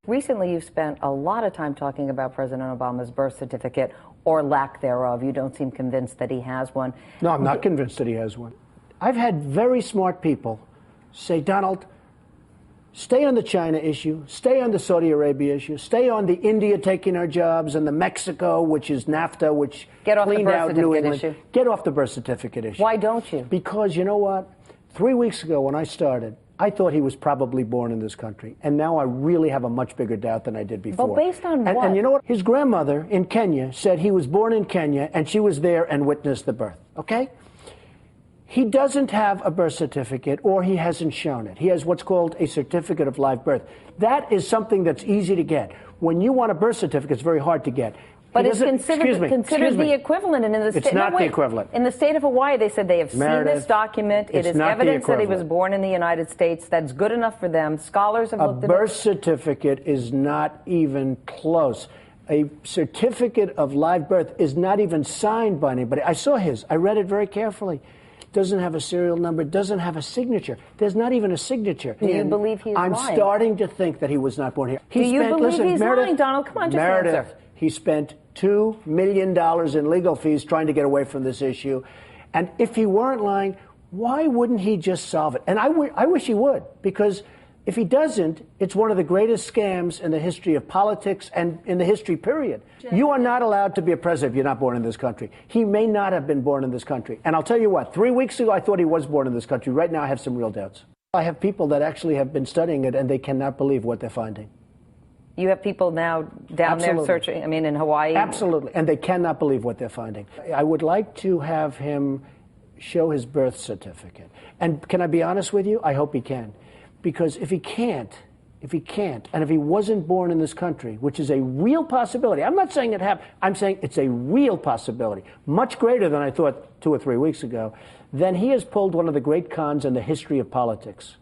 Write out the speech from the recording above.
Recently, you've spent a lot of time talking about President Obama's birth certificate, or lack thereof. You don't seem convinced that he has one. No, I'm not convinced that he has one. I've had very smart people say, Donald, stay on the China issue, stay on the Saudi Arabia issue, stay on the India taking our jobs, and the Mexico, which is NAFTA, which cleaned out New England. Issue. Get off the birth certificate issue. Why don't you? Because you know what? 3 weeks ago when I started, I thought he was probably born in this country. And now I really have a much bigger doubt than I did before. But based on what? And you know what? His grandmother in Kenya said he was born in Kenya and she was there and witnessed the birth. Okay? He doesn't have a birth certificate, or he hasn't shown it. He has what's called a certificate of live birth. That is something that's easy to get. When you want a birth certificate, it's very hard to get. But it's considered the equivalent. And in the it's not the equivalent. In the state of Hawaii, they said they have seen this document. It is evidence that he was born in the United States. That's good enough for them. Scholars have looked at it. A birth certificate is not even close. A certificate of live birth is not even signed by anybody. I saw his. I read it very carefully. Doesn't have a serial number, doesn't have a signature. There's not even a signature. Do you believe he's lying? I'm starting to think that he was not born here. Do you believe he's lying, Donald? Come on, just answer. He spent $2 million in legal fees trying to get away from this issue. And if he weren't lying, why wouldn't he just solve it? And I wish he would, because if he doesn't, it's one of the greatest scams in the history of politics and in the history, period. You are not allowed to be a president if you're not born in this country. He may not have been born in this country. And I'll tell you what, 3 weeks ago, I thought he was born in this country. Right now, I have some real doubts. I have people that actually have been studying it, and they cannot believe what they're finding. You have people now down there searching, I mean, in Hawaii? Absolutely. And they cannot believe what they're finding. I would like to have him show his birth certificate. And can I be honest with you? I hope he can. Because if he can't, and if he wasn't born in this country, which is a real possibility, I'm not saying it happened, I'm saying it's a real possibility, much greater than I thought 2 or 3 weeks ago, then he has pulled one of the great cons in the history of politics.